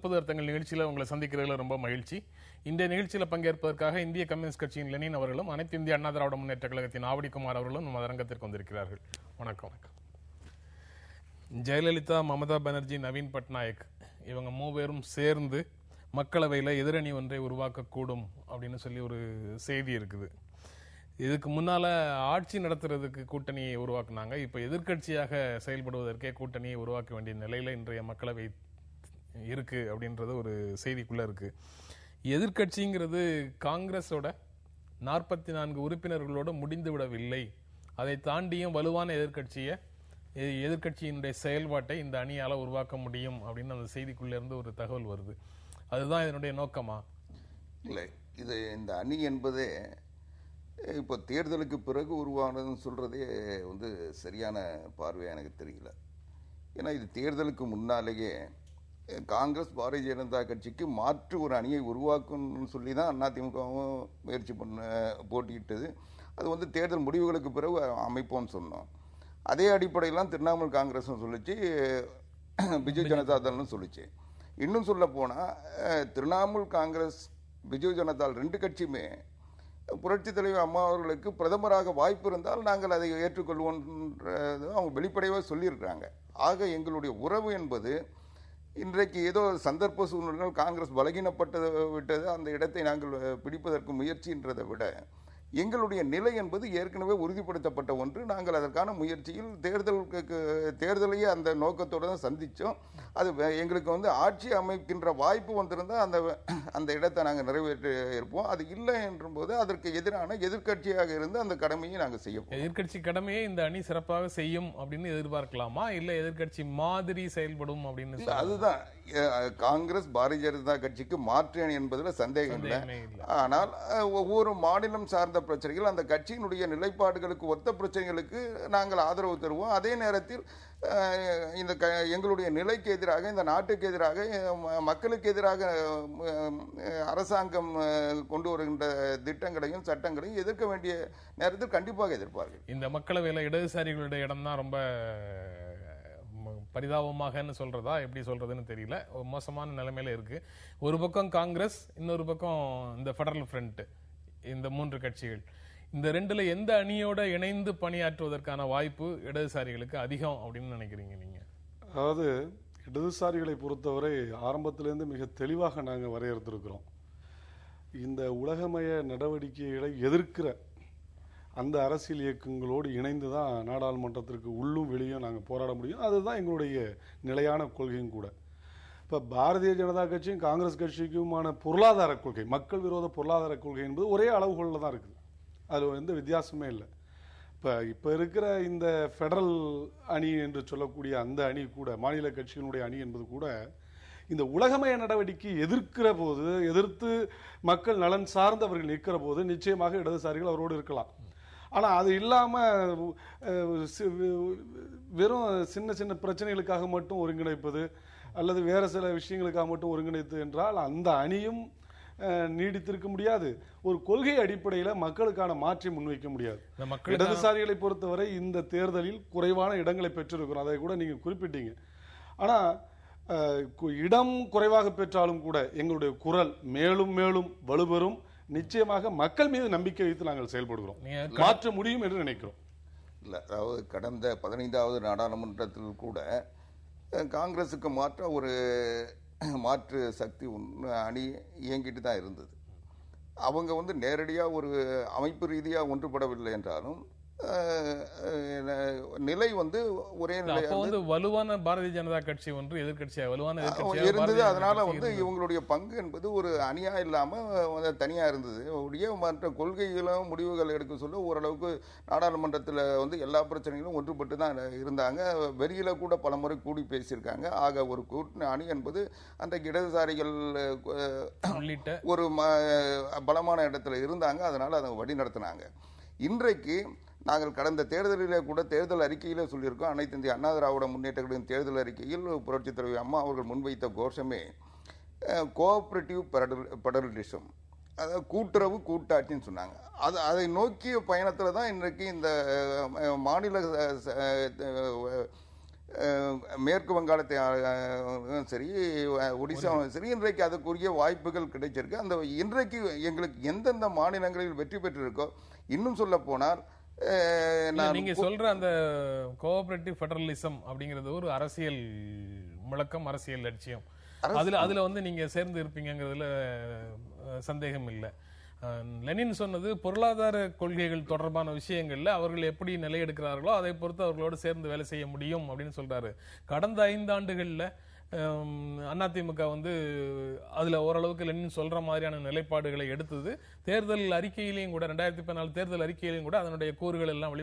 புது அர்த்தங்கள் நிகழ்ச்சியில் உங்களை சந்திக்கிறதுல ரொம்ப மகிழ்ச்சி. இந்த நிகழ்ச்சியில் பங்கேற்பதற்காக இந்திய கம்யூனிஸ்ட் கட்சியின் லெனின் அவர்களும் அனைத்து இந்திய அண்ணா திராவிட முன்னேற்ற கழகத்தின் ஆவடிக்குமார் அவர்களும் நம்ம அரங்கத்திற்கு வந்திருக்கிறார்கள். வணக்கம். ஜெயலலிதா, மமதா பானர்ஜி, நவீன் பட்நாயக் இவங்க மூவரும் சேர்ந்து மக்களவையில் எதிரணி ஒன்றை உருவாக்கக்கூடும் அப்படின்னு சொல்லி ஒரு செய்தி இருக்குது. இதுக்கு முன்னால ஆட்சி நடத்துறதுக்கு கூட்டணியை உருவாக்குனாங்க. இப்ப எதிர்கட்சியாக செயல்படுவதற்கே கூட்டணியை உருவாக்க வேண்டிய நிலையில இன்றைய மக்களவை இருக்கு அப்படின்றது ஒரு செய்திக்குள்ள இருக்கு. எதிர்கட்சிங்கிறது காங்கிரஸோட 44 உறுப்பினர்களோடு முடிந்து விடவில்லை. அதை தாண்டியும் வலுவான எதிர்கட்சியினுடைய செயல்பாட்டை இந்த அணியால உருவாக்க முடியும் அப்படின்னு அந்த செய்திக்குள்ள இருந்து ஒரு தகவல் வருது. அதுதான் இதனுடைய நோக்கமா? இல்லை, இது இந்த அணி என்பதே இப்போ தேர்தலுக்கு பிறகு உருவானதுன்னு சொல்றதே சரியான பார்வையாக எனக்கு தெரியல. ஏன்னா இது தேர்தலுக்கு முன்னாலேயே காங்கிரஸ் பாரதிய ஜனதா கட்சிக்கு மாற்று ஒரு அணியை உருவாக்கணும்னு சொல்லி தான் அதிமுகவும் முயற்சி போட்டியிட்டது. அது தேர்தல் முடிவுகளுக்கு பிறகு அமைப்போம்னு சொன்னோம். அதே அடிப்படையிலாம் திரிணாமுல் காங்கிரஸ் சொல்லிச்சு, பிஜு ஜனதா தள்னு சொல்லிச்சு. இன்னும் சொல்ல போனால் திரிணாமுல் காங்கிரஸ், பிஜு ஜனதா ரெண்டு கட்சியுமே புரட்சி தலைவர் அம்மா அவர்களுக்கு பிரதமராக வாய்ப்பு இருந்தால் நாங்கள் அதை ஏற்றுக்கொள்வோம் அவங்க வெளிப்படையாக சொல்லியிருக்கிறாங்க. ஆக எங்களுடைய உறவு என்பது இன்றைக்கு ஏதோ சந்தர்ப்ப சூழ்நிலைகள் காங்கிரஸ் பலகீனப்பட்டு விட்டது, அந்த இடத்தை நாங்கள் பிடிப்பதற்கு முயற்சின்றதை விட எங்களுடைய நிலை என்பது ஏற்கனவே உறுதிப்படுத்தப்பட்ட ஒன்று. நாங்கள் அதற்கான முயற்சியில் தேர்தலையே அந்த நோக்கத்தோடு தான் சந்தித்தோம். அது எங்களுக்கு ஆட்சி அமைக்கின்ற வாய்ப்பு வந்திருந்தால் அந்த இடத்தை நாங்கள் நிறைவேற்றி இருப்போம். அது இல்லை என்றும்போது அதற்கு எதிரான எதிர்கட்சியாக இருந்து அந்த கடமையை நாங்கள் செய்யப்போம். எதிர்கட்சி கடமையை இந்த அணி சிறப்பாக செய்யும் அப்படின்னு எதிர்பார்க்கலாமா, இல்லை எதிர்கட்சி மாதிரி செயல்படும் அப்படின்னு? அதுதான் காங்கிரஸ் பாரதிய ஜனதா கட்சிக்கு மாற்று அணி என்பதில் சந்தேகம் இல்லை. ஆனால் ஒவ்வொரு மாநிலம் சார்ந்த பிரச்சனைகள், அந்த கட்சியினுடைய நிலைப்பாடுகளுக்கு ஒத்த பிரச்சனைகளுக்கு நாங்கள் ஆதரவு தருவோம். அதே நேரத்தில் இந்த எங்களுடைய நிலைக்கு எதிராக, இந்த நாட்டுக்கு எதிராக, மக்களுக்கு எதிராக அரசாங்கம் கொண்டு வருகின்ற திட்டங்களையும் சட்டங்களையும் எதிர்க்க வேண்டிய நேரத்தில் கண்டிப்பாக எதிர்ப்பார்கள். இந்த மக்களவையில் இடதுசாரிகளுடைய இடம் தான் ரொம்ப பரிதாபமாக சொல்றதா, எப்படி சொல்றதுன்னு தெரியல, மோசமான நிலைமையில இருக்கு. ஒரு பக்கம் காங்கிரஸ், இன்னொரு பக்கம் இந்த ஃபெடரல் ஃப்ரண்ட், இந்த 3 கட்சிகள். இந்த ரெண்டுல எந்த அணியோட இணைந்து பணியாற்றுவதற்கான வாய்ப்பு இடதுசாரிகளுக்கு அதிகம் அப்படின்னு நினைக்கிறீங்க நீங்க? அதாவது இடதுசாரிகளை பொறுத்தவரை ஆரம்பத்திலிருந்து மிக தெளிவாக நாங்கள் வரையறுத்திருக்கிறோம். இந்த உலகமய நடவடிக்கைகளை எதிர்க்கிற அந்த அரசியல் இயக்கங்களோடு இணைந்து தான் நாடாளுமன்றத்திற்கு உள்ளும் வெளியும் நாங்கள் போராட முடியும். அதுதான் எங்களுடைய நிலையான கொள்கையும் கூட. இப்போ பாரதிய ஜனதா கட்சியும் காங்கிரஸ் கட்சிக்குமான பொருளாதார கொள்கை, மக்கள் விரோத பொருளாதார கொள்கை என்பது ஒரே அளவுகோலில் தான் இருக்குது. அதில் எந்த வித்தியாசமே இல்லை. இப்போ இருக்கிற இந்த ஃபெடரல் அணி என்று சொல்லக்கூடிய அந்த அணி கூட, மாநில கட்சிகளுடைய அணி என்பது கூட இந்த உலகமய நடவடிக்கை எதிர்த்து மக்கள் நலன் சார்ந்தவர்கள் நிற்கிற போது நிச்சயமாக இடதுசாரிகள் அவரோடு இருக்கலாம். ஆனால் அது இல்லாமல் வெறும் சின்ன சின்ன பிரச்சனைகளுக்காக மட்டும் ஒருங்கிணைப்பது அல்லது வேறு சில விஷயங்களுக்காக மட்டும் ஒருங்கிணைத்து என்றால் அந்த அணியும் நீடித்திருக்க முடியாது. ஒரு கொள்கை அடிப்படையில் மக்களுக்கான மாற்றி முன்வைக்க முடியாது. இடதுசாரிகளை பொறுத்தவரை இந்த தேர்தலில் குறைவான இடங்களை பெற்றிருக்கிறோம், அதை கூட நீங்கள் குறிப்பிட்டீங்க. ஆனால் இடம் குறைவாக பெற்றாலும் கூட எங்களுடைய குரல் மேலும் மேலும் வலுப்பெறும். நிச்சயமாக மக்கள் மீது நம்பிக்கை வைத்து நாங்கள் செயல்படுகிறோம், மாற்ற முடியும் என்று நினைக்கிறோம். இல்லை, அதாவது கடந்த 15வது நாடாளுமன்றத்தில் கூட காங்கிரஸுக்கு ஒரு மாற்று சக்தி அணி இயங்கிட்டு தான் இருந்தது. அவங்க நேரடியாக ஒரு அமைப்பு ரீதியாக ஒன்றுபடவில்லை என்றாலும் நிலை ஒரே நிலை வலுவான பாரதிய ஜனதா கட்சி ஒன்று எதிர்கட்சியாக வலுவான இருந்தது. அதனால இவங்களுடைய பங்கு என்பது ஒரு அணியா இல்லாம தனியா இருந்தது. மற்ற கொள்கைகளும் முடிவுகள் எடுக்க சொல்ல ஓரளவுக்கு நாடாளுமன்றத்தில் எல்லா பிரச்சனைகளும் ஒன்றுபட்டு தான் இருந்தாங்க. வெளியில கூட பல முறை கூடி பேசியிருக்காங்க. ஆக ஒரு கூட்டணி அணி என்பது அந்த இடதுசாரிகள் ஒரு பலமான இடத்துல இருந்தாங்க. அதனால அதை வழி நடத்தினாங்க. இன்றைக்கு நாங்கள் கடந்த தேர்தலிலே கூட தேர்தல் அறிக்கையிலே சொல்லியிருக்கோம். அனைத்து இந்திய அண்ணா திராவிட முன்னேற்ற கழகத்தின் தேர்தல் அறிக்கையில் புரட்சித் தலைவர் அம்மா அவர்கள் முன்வைத்த கோஷமே கோஆபரேட்டிவ் பெடரலிசம், அதாவது கூட்டுறவு கூட்டாட்சின்னு சொன்னாங்க. அதை நோக்கிய பயணத்தில் தான் இன்றைக்கு இந்த மாநில மேற்கு வங்காளத்தை சரி, ஒடிசாவும் சரி, இன்றைக்கு அதுக்குரிய வாய்ப்புகள் கிடைச்சிருக்கு. அந்த இன்றைக்கு எங்களுக்கு எந்தெந்த மாநிலங்களில் வெற்றி பெற்றிருக்கோ, இன்னும் சொல்ல போனால் நீங்க சொல்ற அந்த கோஆபரேட்டிவ் ஃபெடரலிசம் அப்படிங்கிறது ஒரு அரசியல் முழக்கம், அரசியல் லட்சியம். அதுல வந்து நீங்க சேர்ந்து இருப்பீங்கிறதுல சந்தேகம் இல்லை. லெனின் சொன்னது பொருளாதார கொள்கைகள் தொடர்பான விஷயங்கள்ல அவர்கள் எப்படி நிலையெடுக்கிறார்களோ அதை பொறுத்து அவர்களோடு சேர்ந்து வேலை செய்ய முடியும் அப்படின்னு சொல்றாரு. கடந்த 5 ஆண்டுகள்ல அதிமுக வந்து அதுல ஓரளவுக்கு லெனின் சொல்ற மாதிரியான நிலைப்பாடுகளை எடுத்தது. தேர்தல் அறிக்கையிலையும் கூட 2014 தேர்தல் அறிக்கையிலையும் கூட அதனுடைய கூறுகள் எல்லாம்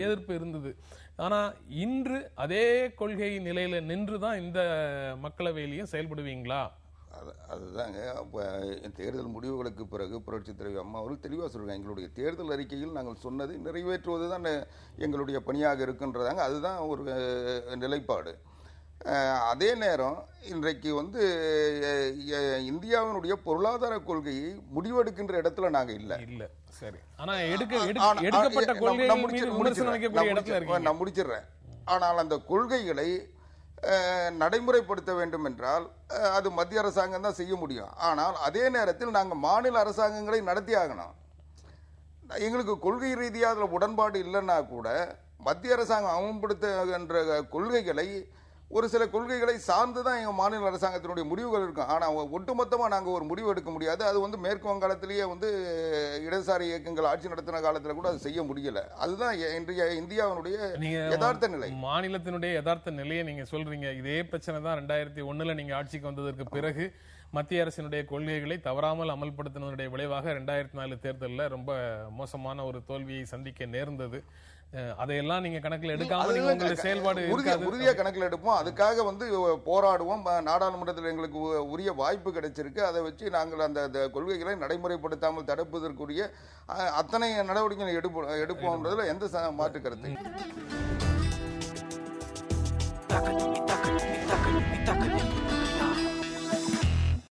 எதிர்ப்பு இருந்தது. ஆனா இன்று அதே கொள்கை நிலையில நின்றுதான் இந்த மக்களவையிலையும் செயல்படுவீங்களா? அதுதாங்க. இப்போ தேர்தல் முடிவுகளுக்கு பிறகு புரட்சித் தலைவி அம்மா அவர்கள் தெளிவாக சொல்றாங்க, எங்களுடைய தேர்தல் அறிக்கையில் நாங்கள் சொன்னதை நிறைவேற்றுவது தான் எங்களுடைய பணியாக இருக்குன்றதாங்க. அதுதான் ஒரு நிலைப்பாடு. அதே நேரம் இன்றைக்கு வந்து இந்தியாவினுடைய பொருளாதார கொள்கையை முடிவெடுக்கின்ற இடத்துல நாங்க இல்ல. சரி, ஆனா எடுக்கப்பட்ட கொள்கைகள் மீது விமர்சனம் வைக்கக்கூடிய இடத்துல இருக்கீங்க. நான் முடிச்சிடுறேன். ஆனால் அந்த கொள்கைகளை நடைமுறைப்படுத்த வேண்டும் என்றால் அது மத்திய அரசாங்கம் தான் செய்ய முடியும். ஆனால் அதே நேரத்தில் நாங்கள் மாநில அரசாங்கங்களை நடத்தி ஆகணும். எங்களுக்கு கொள்கை ரீதியாக அதில் உடன்பாடு இல்லைன்னா கூட மத்திய அரசாங்கம் அமல்படுத்துகின்ற கொள்கைகளை, ஒரு சில கொள்கைகளை சார்ந்து தான் எங்கள் மாநில அரசாங்கத்தினுடைய முடிவுகள் இருக்கும். ஆனால் ஒட்டுமொத்தமாக நாங்கள் ஒரு முடிவு எடுக்க முடியாது. அது வந்து மேற்கு வங்காளத்திலேயே வந்து இடதுசாரி இயக்கங்கள் ஆட்சி நடத்தின காலத்தில் கூட அது செய்ய முடியல. அதுதான் இன்றைய இந்தியாவினுடைய யதார்த்த நிலை, மாநிலத்தினுடைய யதார்த்த நிலையை நீங்க சொல்றீங்க. இதே பிரச்சனை தான் 2001 நீங்க ஆட்சிக்கு வந்ததற்கு பிறகு மத்திய அரசினுடைய கொள்கைகளை தவறாமல் அமல்படுத்தினுடைய விளைவாக 2004 தேர்தலில் ரொம்ப மோசமான ஒரு தோல்வியை சந்திக்க நேர்ந்தது. அதையெல்லாம் நீங்க கணக்கில் எடுக்காம நீங்க செயல்பாடு உறுதியா கணக்கில் எடுப்போம். அதுக்காக வந்து போராடுவோம். நாடாளுமன்றத்தில் எங்களுக்கு உரிய வாய்ப்பு கிடைச்சிருக்கு. அதை வச்சு நாங்கள் அந்த கொள்கைகளை நடைமுறைப்படுத்தாமல் தடுப்பதற்குரிய அத்தனை நடவடிக்கைகளை எடுப்போம்ன்றதுல எந்த மாற்று கருத்து